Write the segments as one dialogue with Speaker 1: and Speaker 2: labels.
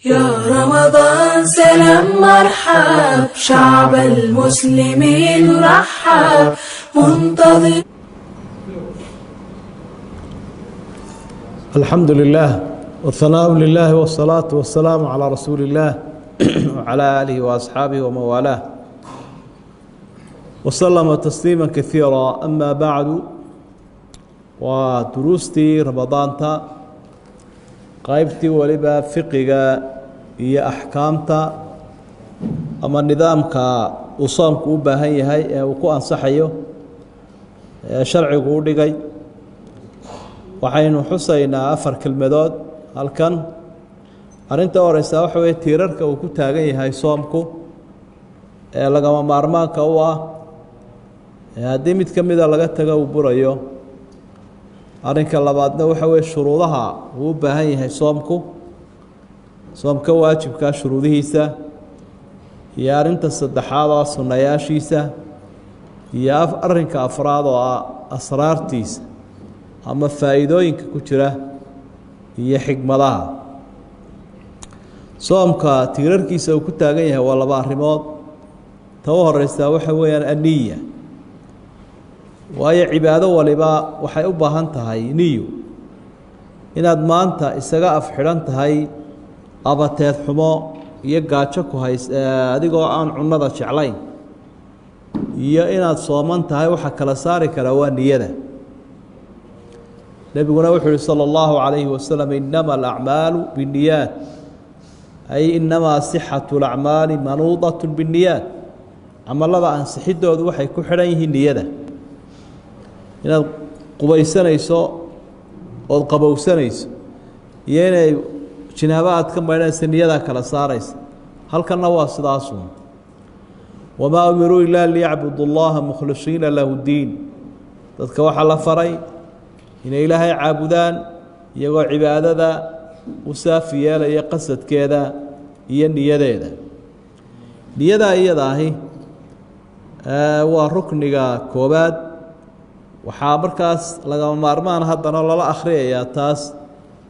Speaker 1: يا رمضان سلام مرحب شعب المسلمين رحب منتظر.
Speaker 2: الحمد لله والثناء لله والصلاة والسلام على رسول الله وعلى آله وأصحابه ومن والاه وسلم تسليما كثيرا. أما بعد، ودروستي رمضان qaybtii waliba fiqiga iyo axkaamta ama nidaamka uu soomku u baahan yahay ee uu ku ansaxayo ee sharcigu u dhigay. waxaynu xusaynaa 4 kelmadood halkan. arinta horeysa waxa weeye tiirarka uu ku taagan yahay soomku ee lagama maarmaanka u ah haddii mid ka mida laga tago uu burayo. arrinka labaadna waxa weeye shuruudaha uu u baahan yahay soomka waajibka shuruudihiisa, iyo arrinta saddexaad oo sunnayaashiisa, iyo arrinka afraad oo ah asraartiisa ama faa'iidooyinka ku jira iyo xigmadaha. soomka tiirarkiisa uu ku taagan yahay waa 2 arrimood. ta u horeysa waxa weeyaan aniya, waayo cibaado waliba waxay u baahan tahay niyo. inaad maanta isaga afxidhan tahay abateed xumo iyo gaajo ku hays adigoo aan cunnada jeclayn, iyo inaad sooman tahay waxa kala saari kara waa niyada. nebiguna wuxuu yihi salى اllahu عalayhi wasalam inama alacmaalu biاniyaat, ay inamaa sixatu اlacmaali manuudaة biاniyaat. camalada ansixidoodu waxay ku xidhan yihiin niyada. inaad qubaysanayso ood qabowsanayso iyo inay jinaabo aad ka maydhanaysa niyadaa kala saaraysa. halkanna waa sidaasun. wamaa umiruu ilaa liyacbudu اllaha mukhlisiina lahu diin. dadka waxaa la faray inay ilaahay caabudaan iyagoo cibaadada u saafi yeelaya qasadkeeda iyo niyadeeda. niyadaa iyada ahi waa rukniga koobaad. waxaa markaas lagama maarmaan haddana lala akhriyayaa taas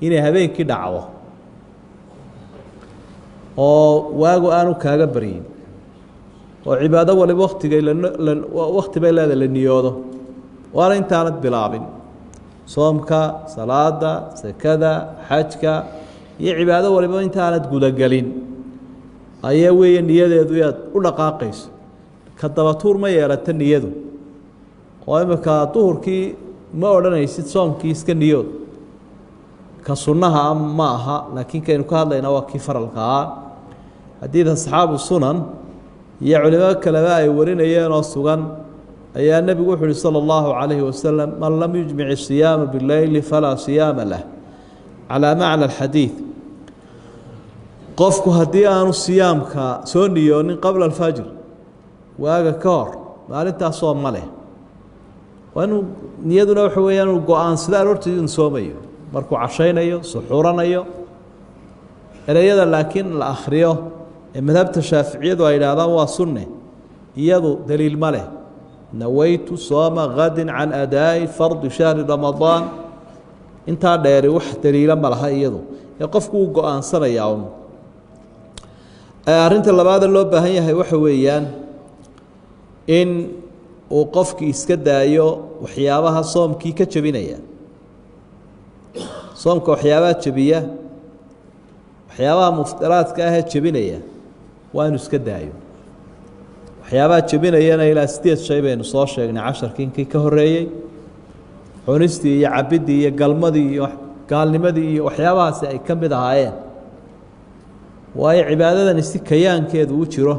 Speaker 2: inay habeenkii dhacdo oo waagu aanu kaaga baryin, oo cibaado waliba wakhti bay leeda la niyoodo, waana intaanad bilaabin. soomka, salaada, sakada, xajka iyo cibaado waliba intaanad gudagelin ayaa weeye niyadeedu inaad u dhaqaaqayso. ka dabatuur ma yeelata niyadu, oo imika duhurkii ma odhanaysid soomkii iska niyood. ka sunnaha ma aha, laakiin kaynu ka hadlaynaa waa kii faralka ah. xadiid asxaabu sunan iyo culimo kaleba ay warinayeen oo sugan ayaa nebigu wuxu uhi salى اllahu عalayhi wasalam man lam yujmic الsiyaama biاleyli falaa siyaama lah, calaa macna alxadiid. qofku haddii aanu siyaamka soo niyoonin qabla alfajr, waaga ka hor, maalintaas soom ma leh. waa inuu niyaduna waxa weeyaan inuu go-aansada aroortii inuu soomayo markuu cashaynayo, suxuuranayo. ereyada laakiin la akhriyo ee madhabta shaaficiyadu ay idhaahdaan waa sunne, iyadu daliil ma leh. nawaytu sooma gadin can adaa'i fardi shahri ramadaan, intaa dheeri wax daliila ma laha iyadu, ee qofku uu go-aansanayaa un. arrinta labaada loo baahan yahay waxa weeyaan in uu qofkii iska daayo waxyaabaha soomkii ka jebinaya. soomka waxyaabaha jebiya, waxyaabaha muftiraadka ahee jebinaya waa inuu iska daayo. waxyaabaha jebinayana ilaa 8 shay baynu soo sheegnay casharkiinkii ka horeeyey. cunistii iyo cabiddii iyo galmadii iyo gaalnimadii iyo waxyaabahaasi ay ka mid ahaayeen. waayo cibaadadani si kayaankeedu u jiro,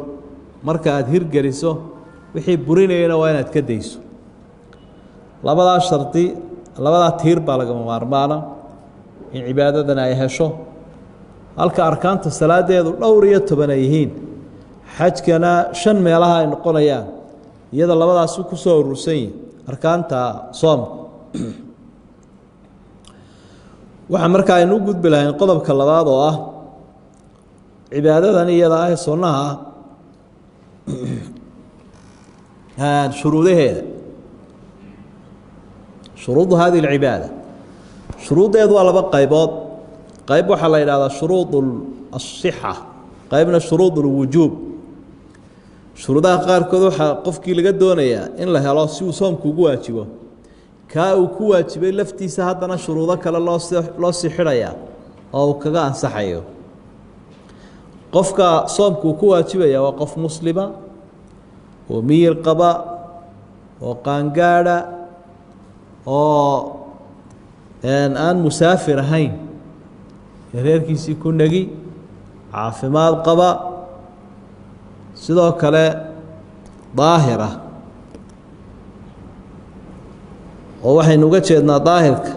Speaker 2: marka aad hirgeliso wixii burinayana waa inaad ka dayso. labadaa shardi, labadaa tiir baa lagama maarmaana in cibaadadana ay hesho. halka arkaanta salaadeedu dhowr iyo 10 ay yihiin, xajkana 5 meelaha ay noqonayaan, iyada labadaas ku soo urursan yihiin arkaanta soomka. waxaa markaa aynu u gudbi lahayn qodobka labaad oo ah cibaadadan iyada ah sunnaha shuruudaheeda. shuruudu hadihi اlcibaada, shuruuddeedu waa 2 qaybood. qayb waxaa la yidhahdaa shuruud asixa qaybna shuruud ulwujuub shuruudaha qaarkood waxaa qofkii laga doonayaa in la helo si uu soomku ugu waajibo kaa uu ku waajibay laftiisa haddana shuruudo kale loo sii xidhayaa oo uu kaga ansaxayo qofka soomku uu ku waajibaya waa qof muslima oo miyir qaba oo qaangaadha oo aan musaafir ahayn reerkiisii ku negi caafimaad qaba sidoo kale daahir ah oo waxaynu uga jeednaa daahirka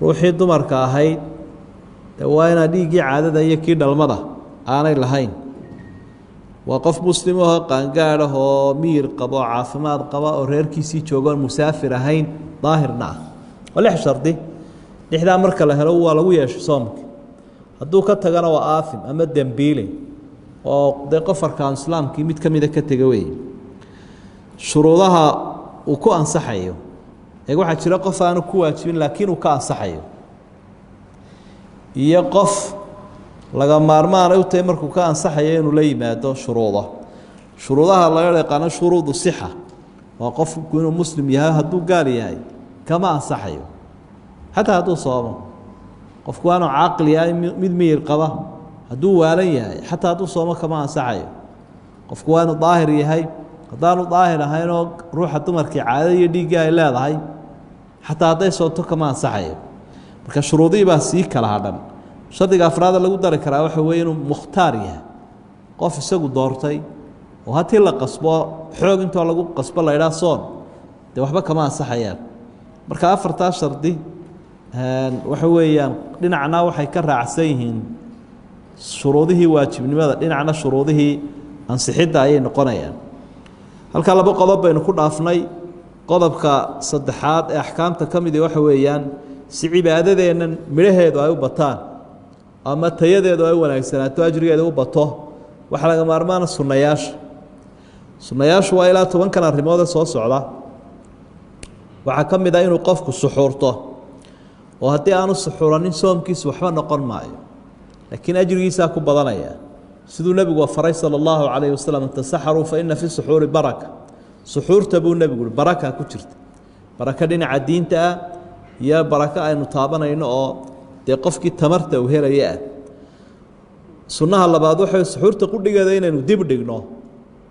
Speaker 2: ruuxii dumarka ahayd dee waa inaan dhiiggii caadada iyo kii dhalmada aanay lahayn waa qof muslim ahoo qaangaadh ah oo miyir qaba oo caafimaad qaba oo reerkiisii joogoon musaafir ahayn daahirna ah waa 6 shardi 6daa marka la helo waa lagu yeesho soomka hadduu ka tagana waa aafim ama dembiile oo dee qof arkaan islaamkii mid ka mida ka tega weeye shuruudaha uu ku ansaxayo waxaa jira qof aanu ku waajibin laakiin uu ka ansaxayo iyo qof laga maarmaanay u tahay markuu ka ansaxayo inuu la yimaado shuruudaha laga yaqaano shuruudu sixa waa qofku inuu muslim yahay hadduu gaal yahay kama ansaxayo xataa hadduu soomo qofku waanu caaqil yahay mid miyir qaba hadduu waalan yahay xataa hadduu soomo kama ansaxayo qofku waanu daahir yahay haddaanu daahir ahaynoo ruuxa dumarkii caadada iyo dhiiggii ay leedahay xataa hadday soonto kama ansaxayo marka shuruudihii baa sii kala hadhan shardiga afraada lagu dari karaa waxa weeye inuu mukhtaar yahay qof isagu doortay oo haddii la qasbo xoog intoo lagu qasbo la idhaha soon dee waxba kama ansaxayaan marka afartaa shardi waxa weeyaan dhinacna waxay ka raacsan yihiin shuruudihii waajibnimada dhinacna shuruudihii ansixidda ayay noqonayaan halkaa 2 qodob baynu ku dhaafnay qodobka saddexaad ee axkaamta ka mid waxa weeyaan si cibaadadeennan midhaheedu ay u bataan ama tayadeedu ay wanaagsanaato ajrigeedu u bato waxa laga maarmaana sunnayaashu waa ilaa 10 arrimood soo socda waxaa ka mid ah inuu qofku suxuurto oo haddii aanu suxuuranin soomkiisu waxba noqon maayo laakiin ajrigiisaa ku badanaya siduu nebigu faray sala allahu calayhi wasalam tasaxaruu fa ina fi suxuuri baraka suxuurta buu nebigu uhi baraka ku jirta baraka dhinaca diinta ah iyo baraka aynu taabanayno oo dee qofkii tamarta uu helaya ah sunnaha labaad waxay suxuurta qudhigeeda inaynu dib dhigno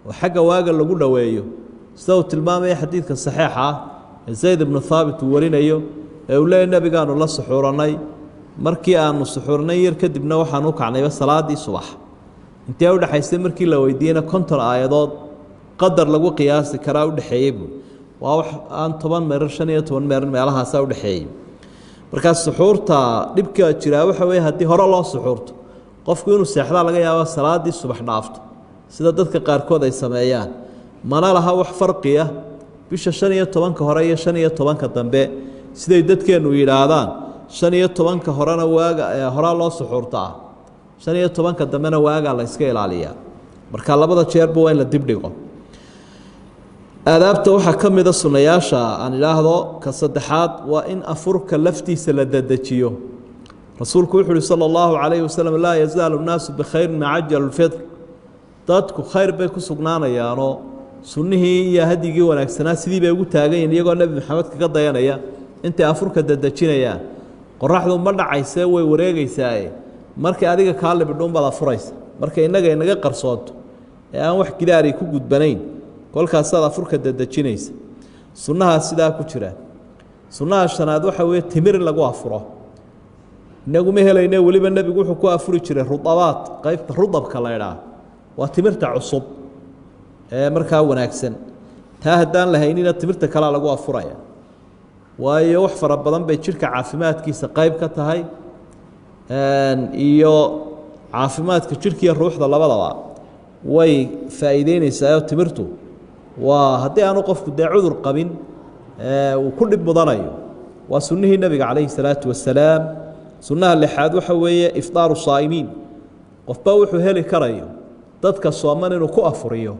Speaker 2: oo xagga waaga lagu dhoweeyo sida uu tilmaamaya xadiidka saxiixa ah ee zayd ibnu haabit uu warinayo ee uu leeyahy nebigaanu la suxuuranay markii aanu suxuurnay yar kadibna waxaan u kacnayba salaadii subax intee u dhaxaysay markii la weydiiyeyna 50 aayadood qadar lagu qiyaasi karaa u dhaxeeyey buu waa wax aan 10 meerar 15 meerar meelahaas u dhaxeeyey markaas suxuurta dhibka jira waxa weeye haddii hore loo suxuurto qofku inuu seexdaa laga yaabo salaadii subax dhaafto sida dadka qaarkood ay sameeyaan mana laha wax farqiya bisha 15 hore iyo 15 dambe siday dadkeenu yiraahdaan 15 horena waaga horaa loo suxuurtaa 15 dambena waaga la iska ilaaliyaa marka labada jeerba waa in la dib dhigo aadaabta waxaa ka mid a sunnayaasha aan idhaahdo ka saddexaad waa in afurka laftiisa la dedejiyo rasuulku wuxuu uhi sala allahu calayhi wasalam laa yazaalu nnaasu bikhayrin ma cajalu lfitr dadku khayr bay ku sugnaanayaanoo sunnihii iyo hadyigii wanaagsanaa sidii bay ugu taagan yihin iyagoo nebi maxamed kaga dayanaya intay afurka dedejinayaan qoraxdu ma dhacaysee way wareegaysaae markay adiga kaa libidhuunbaad afuraysa markay innaga inaga qarsoonto ee aan wax gidaari ku gudbanayn kolkaasaad afurka dedejinaysa sunnahaa sidaa ku jira sunnaha shanaad waxa weeye timir in lagu afuro inaguma helayne weliba nebigu wuxuu ku afuri jiray rudabaad qaybta rudabka la idhaa waa timirta cusub ee markaa wanaagsan taa haddaan la haynina timirta kalea lagu afuraya waayo wax fara badan bay jidhka caafimaadkiisa qayb ka tahay iyo caafimaadka jidhkiiyo ruuxda labadaba way faa'iideynaysaa timirtu waa haddii aanu qofku dee cudur qabin uu ku dhib mudanayo waa sunnihii nebiga calayhi salaatu wasalaam sunnaha lixaad waxa weeye iftaaru saa'imiin qofba wuxuu heli karayo dadka sooman inuu ku afuriyo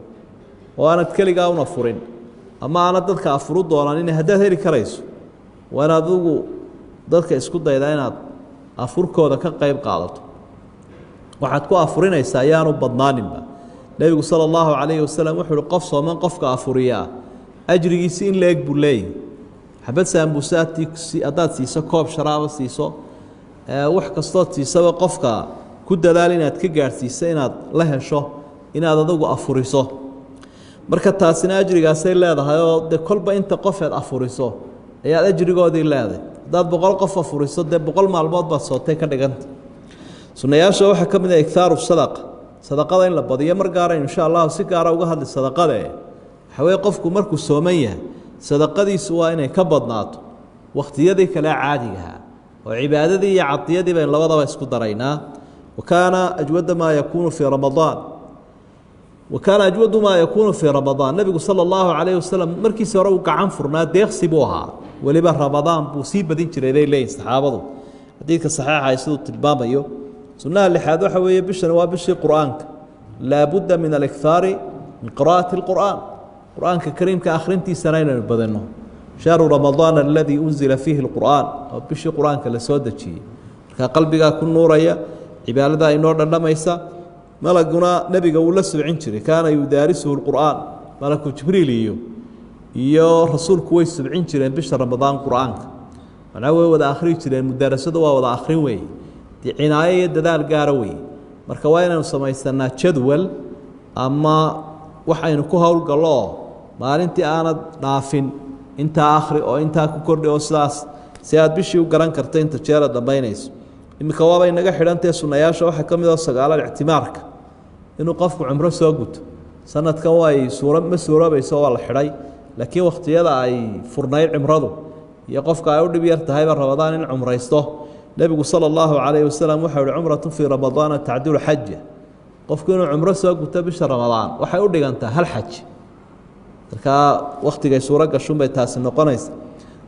Speaker 2: oo aanad keligaa un afurin ama aanad dadka afuru doonanin haddaad heli karayso waa inaad adigu dadka isku daydaa inaad afurkooda ka qayb qaadato waxaad ku afurinaysaa ayaanu badnaaninba nebigu sala allahu calayhi wasalam wuxuu uhi qof sooman qofka afuriyaa ajrigiisi in la eg buu leeyahy xabad saambuuse haddaad siiso koob sharaaba siiso wax kastood siisaba qofka ku dadaal inaad ka gaadhsiiso inaad la hesho inaad adagu afuriso marka taasina ajrigaasay leedahay oo dee kolba inta qofeed afuriso ayaad ajrigoodii leedahay haddaad 100 qof afuriso dee 100 maalmood baad sootay ka dhiganta sunnayaasha waxaa ka mid ah iktaaru sadaqa sadaqada in la badiyo mar gaara insha allahu si gaara uga hadli sadaqade waxaweye qofku markuu sooman yahay sadaqadiisu waa inay ka badnaato wakhtiyadii kale caadigaha oo cibaadadii iyo cadiyadii bayn labadaba isku daraynaa wakaana ajwada maa yakuunu fii ramadaan wakaana ajwadu maa yakuunu fii ramadaan nebigu sala allahu calayhi wasalam markiisa hore uu gacan furnaa deeqsi buu ahaa weliba ramadaan buu sii badin jiray bay leeyihin saxaabadu xadiidka saxiixa ay siduu tilmaamayo sunnaha lixaad waxa weeye bishan waa bishii qur'aanka laabudda min alikhaari min qiraa'ati alqur'aan qur'aanka kariimka akhrintiisana inaynu badanno shahru ramadaan aladii unzila fiihi alqur'aan oo bishii qur'aanka la soo dejiyey markaa qalbigaa ku nuuraya cibaadadaa inoo dhandhamaysa malaguna nebiga wuu la subcin jiray kaana yudaarisuhu alqur'aan malaku jibriil iyo rasuulku way subcin jireen bisha ramadaan qur'aanka macnaa way wada akhri jireen mudarasadu waa wada akhrin weeye cinaayo iyo dadaal gaara weeye marka waa inaynu samaysanaa jadwal ama wax aynu ku howlgallo oo maalintii aanad dhaafin intaa akhri oo intaa ku kordhi oo sidaas si aad bishii u garan karta inta jeera dambaynayso iminka waabay naga xidhantae sunnayaasha waxaa ka mid ah sagaalada ictimaarka inuu qofku cumro soo guto sanadkan way ma suuroobayso waa la xidhay laakiin wakhtiyada ay furnayd cimradu iyo qofka ay u dhib yar tahayba rabadaan in cumraysto nebigu sala allahu calayhi wasalam waxau uhi cumratu fii ramadaana tacdilu xaja qofku inuu cumro soo guto bisha ramadaan waxay u dhigantaa hal xaj markaa wakhtigay suuro gashunbay taasi noqonaysa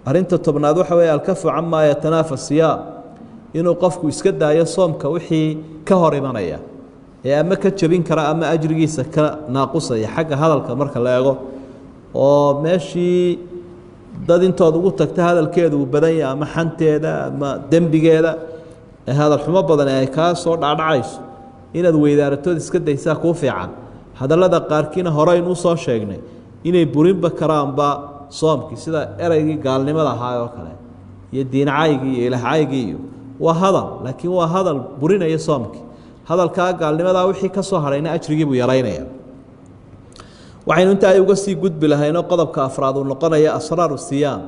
Speaker 2: arrinta tobnaad waxa weeye alkafu camaa yatanaafa siyaam inuu qofku iska daayo soomka wixii ka hor imanaya ee ama ka jebin kara ama ajrigiisa ka naaqusaya xagga hadalka marka la eego oo meeshii dad intood ugu tagta hadalkeedu uu badan yahay ama xanteeda ama dembigeeda ee hadal xumo badan ay kaa soo dhacdhacayso inaad weydaaratood iska daysaa kuu fiican hadallada qaarkiina horeyn u soo sheegnay inay burinba karaanba soomkii sida ereygii gaalnimada ahaa oo kale iyo diincaygii iyo ilahcaygii iyo waa hadal laakiin waa hadal burinaya soomkii hadalkaa gaalnimadaa wixii ka soo hadhayna ajrigii buu yaraynaya waxaynu inta ay uga sii gudbi lahaynoo qodobka afraad uu noqonaya asraaru siyaam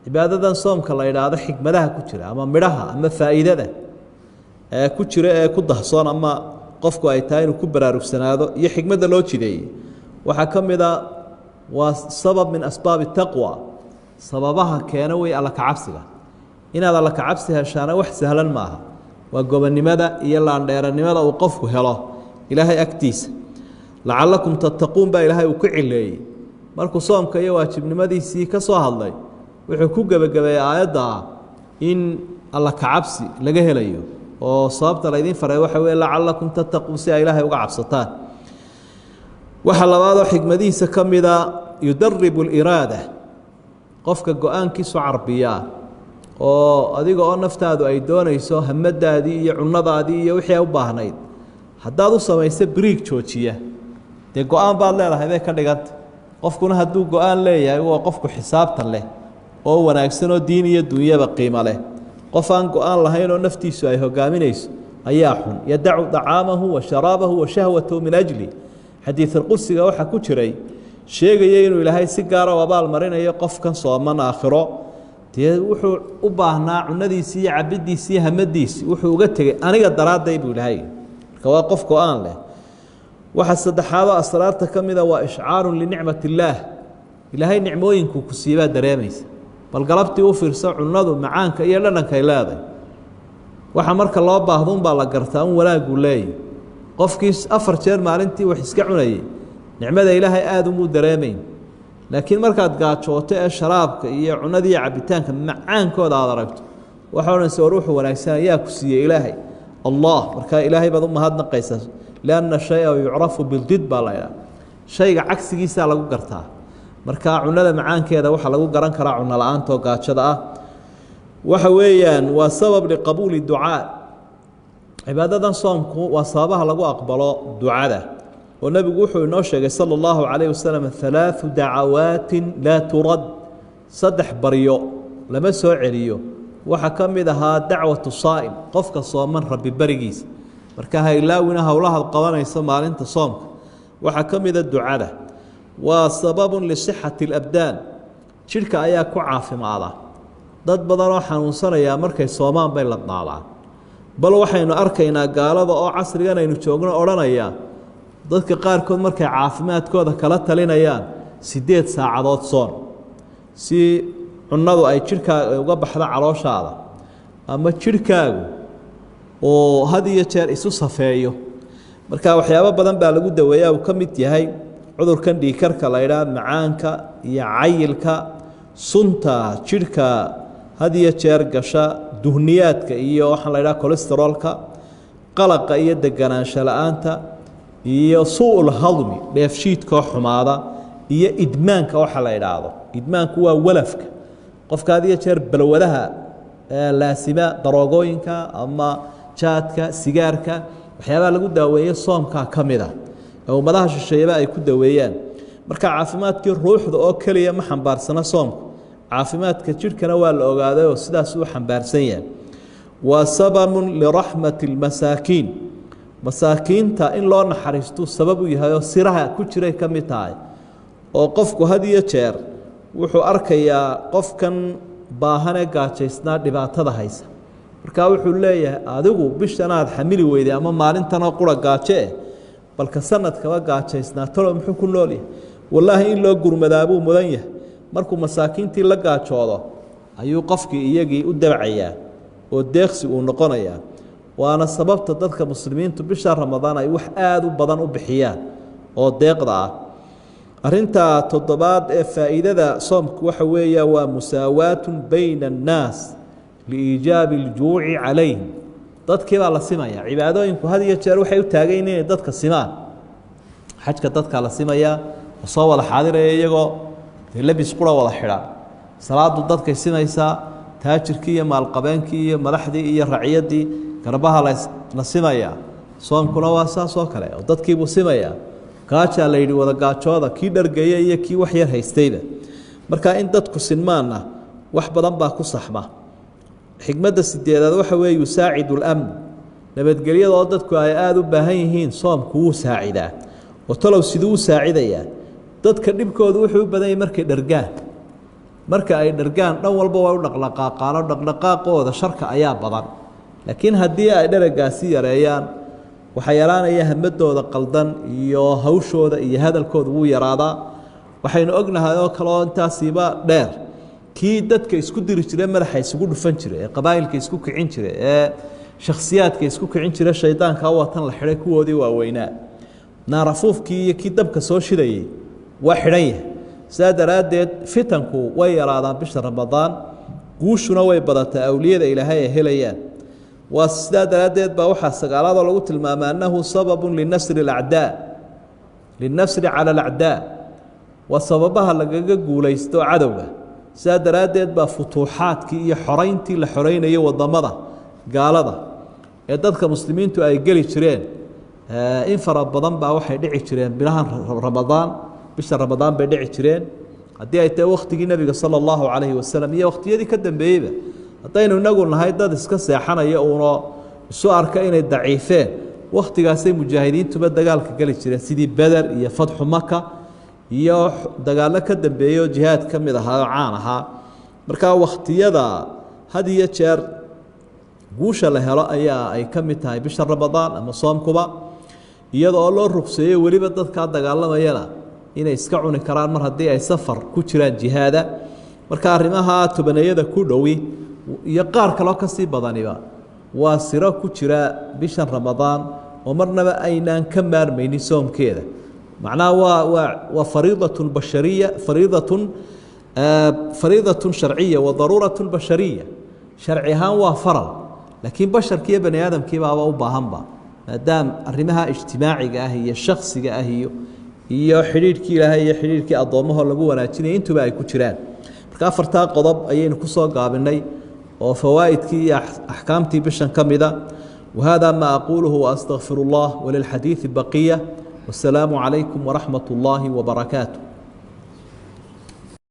Speaker 2: cibaadadan soomka la idhaahdo xikmadaha ku jira ama midhaha ama faa'iidada ee ku jira ee ku dahsoon ama qofku ay tahay inuu ku baraarugsanaado iyo xikmadda loo jideeyey waxaa ka mid a waa sabab min asbaabi taqwa sababaha keena wey alla kacabsiga inaad alla kacabsi heshaana wax sahlan maaha waa gobonnimada iyo laandheeranimada uu qofku helo ilaahay agtiisa lacalakum tattaquun baa ilaahay uu ku cileeyey markuu soomka iyo waajibnimadiisii ka soo hadlay wuxuu ku gebagabeeyey aayadda ah in alla kacabsi laga helayo oo sababta laydin faray waxa weye lacalakum tattaquun si ay ilaahay uga cabsataan waxa labaadoo xikmadihiisa ka mida yudaribu aliraada qofka go-aankiisu carbiyaa oo adiga oo naftaadu ay doonayso hamadaadii iyo cunadaadii iyo wixii ay u baahnayd haddaad u samayso biriig joojiya dee go-aan baad leedahay bay ka dhiganta qofkuna hadduu go-aan leeyahay waa qofku xisaabtan leh oo wanaagsan oo diin iyo dunyaba qiimo leh qof aan go-aan lahayn oo naftiisu ay hogaaminayso ayaa xun yadacu dacaamahu wa sharaabahu wa shahwatahu min ajli xadiisulqudsiga waxaa ku jiray sheegaya inuu ilaahay si gaara u abaalmarinayo qofkan sooman aakhiro dee wuxuu u baahnaa cunadiisii iyo cabiddiisii iyo hamadiisii wuxuu uga tegey aniga daraadday buu ilaahay marka waa qof go-aan leh waxa saddexaadoo asraarta ka mida waa ishcaarun linicmat illaah ilaahay nicmooyinkuu ku siibaa dareemaysa bal galabtii u fiirso cunadu macaanka iyo dhadhankay leedahay waxa marka loo baahdo unbaa la gartaa un wanaaguu leeyahy qofkii 4 jeer maalintii wax iska cunayay nicmada ilaahay aada umuu dareemayn laakiin markaad gaajooto ee sharaabka iyo cunadii iyo cabitaanka macaankooda aad aragto waxa odhanaysa war wuxuu wanaagsan ayaa ku siiyey ilaahay allah markaa ilaahay baad u mahadnaqaysaa lianna shaya yucrafu bildid baa la ydhaha shayga cagsigiisaa lagu gartaa markaa cunada macaankeeda waxaa lagu garan karaa cuno la-aantaoo gaajada ah waxa weeyaan waa sabab liqabuuli ducaa cibaadadan soomku waa sababaha lagu aqbalo ducada oo nebigu wuxuu inoo sheegay sala allahu calayh wasalam halaathu dacawaatin laa turad saddex baryo lama soo celiyo waxaa ka mid ahaa dacwatu saa'im qofka sooman rabbi berigiisa marka ha ilaawina howlahaad qabanayso maalinta soomka waxaa ka mida ducada waa sababun lisixati alabdaan jidhka ayaa ku caafimaada dad badanoo xanuunsanayaa markay soomaan bay ladnaadaan bal waxaynu arkaynaa gaalada oo casrigan aynu joogno odhanaya dadka qaarkood markay caafimaadkooda kala talinayaan 8 saacadood soon si cunnadu ay jidhkaaga uga baxdo calooshaada ama jidhkaagu oo had iyo jeer isu safeeyo marka waxyaabo badan baa lagu daweeyaa uu ka mid yahay cudurkan dhiigkarka la yidhaah macaanka iyo cayilka sunta jidhka had iyo jeer gasha duhniyaadka iyo waxaan la yidhaha kolestaroolka qalaqa iyo deganaansho la-aanta iyo suu-ul hadmi dheefshiidkoo xumaada iyo idmaanka waxa la yidhaahdo idmaanku waa walafka qofka had iyo jeer balwadaha laasima daroogooyinka ama jaadka sigaarka waxyaabaha lagu daaweeye soomkaa ka mid a ee ummadaha shisheeyaba ay ku daweeyaan marka caafimaadkii ruuxda oo keliya ma xambaarsana soomku caafimaadka jidhkana waa la ogaaday oo sidaas uu xambaarsan yahay waa sababun liraxmati lmasaakiin masaakiinta in loo naxariistuu sabab u yahay oo siraha ku jiray ka mid tahay oo qofku had iyo jeer wuxuu arkayaa qofkan baahanee gaajaysnaa dhibaatada haysa markaa wuxuu leeyahay adigu bishan aad xamili weyday ama maalintanoo qura gaajo eh balka sanadkaba gaajaysnaa talo muxuu ku nool yahay wallaahi in loo gurmadaabuu mudan yahay markuu masaakiintii la gaajoodo ayuu qofkii iyagii u dabcayaa oo deeqsi uu noqonayaa waana sababta dadka muslimiintu bisha ramadaan ay wax aada u badan u bixiyaan oo deeqda ah arinta toddobaad ee faa'iidada soomku waxa weeya waa musaawaatun bayna annaas liiijaabi aljuuci calayhim dadkii baa la simaya cibaadooyinku had iyo jeer waxay u taagayn inay dadka simaan xajka dadkaa la simayaa oo soo wada xaadiraya iyagoo labis qura wada xidhaan salaadu dadkay simaysaa taajirkii iyo maalqabeenkii iyo madaxdii iyo raciyaddii garbaha la simayaa soomkuna waa saas oo kale oo dadkiibuu simayaa gaajaa la yidhi wada gaajooda kii dhargeeya iyo kii wax yar haystayba marka in dadku sinmaanna wax badan baa ku saxma xigmadda sideedaad waxa weeye yusaacidu اlamn nabadgelyada oo dadku ay aada u baahan yihiin soomku wuu saacidaa oo talow siduu u saacidayaa dadka dhibkoodu wuxuu u badan yahay marka ay dhargaan dhan walba way u dhaqdhaqaaqaano dhaqdhaqaaqooda sharka ayaa badan laakiin haddii ay dheragaasi yareeyaan waxaa yaraanaya hamadooda qaldan iyo hawshooda iyo hadalkooda wuu yaraadaa waxaynu ognahay oo kaleoo intaasiiba dheer kii dadka isku diri jire madaxa isugu dhufan jire ee qabaa'ilka isku kicin jire ee shakhsiyaadka isku kicin jire shaydaanka watan la xidhay kuwoodii waaweynaa naarafuufkii iyo kii dabka soo shidayey waa xidhan yahay sidaa daraaddeed fitanku way yaraadaan bisha ramadaan guushuna way badataa awliyada ilaahay ay helayaan waa sidaa daraaddeed baa waxaa sagaalada lagu tilmaamay annahu sababun linasri cala alacdaa waa sababaha lagaga guulaysto cadowga sidaa daraaddeed baa futuuxaadkii iyo xorayntii la xoreynayay wadamada gaalada ee dadka muslimiintu ay geli jireen in fara badan baa waxay dhici jireen bilahan ramadaan bisha ramadaan bay dhici jireen haddii ay tahay wakhtigii nebiga sala allahu calayhi wasalam iyo wakhtiyadii ka dambeeyeyba haddaynu inagu nahay dad iska seexanaya uunoo isu arka inay daciifeen wakhtigaasay mujaahidiintuba dagaalka geli jireen sidii beder iyo fatxu maka iyo dagaallo ka dambeeyey oo jihaad ka mid ahaa oo caan ahaa markaa wakhtiyada had iyo jeer guusha la helo ayaa ay ka mid tahay bisha ramadaan ama soomkuba iyada oo loo rugseeyo weliba dadkaa dagaalamayana inay iska cuni karaan mar haddii ay safar ku jiraan jihaada marka arrimaha tobaneeyada ku dhowi iyo qaar kaloo ka sii badaniba waa siro ku jira bishan ramadaan oo marnaba aynaan ka maarmaynin soomkeeda macnaha waa fariidatun bashariya fariidatun sharciya wa daruuratun bashariya sharci ahaan waa faral laakiin basharki iyo bani aadamkiibaaba u baahanba maadaam arrimaha ijtimaaciga ah iyo shaksiga ah iyo xidhiidhkii ilaahay iyo xidhiidhkii addoommahoo lagu wanaajinaya intuba ay ku jiraan marka afartaa qodob ayaynu ku soo gaabinay وفوائد كي أحكامتي بشن كمذا. وهذا ما أقوله وأستغفر الله، وللحديث بقية. والسلام عليكم ورحمة الله وبركاته.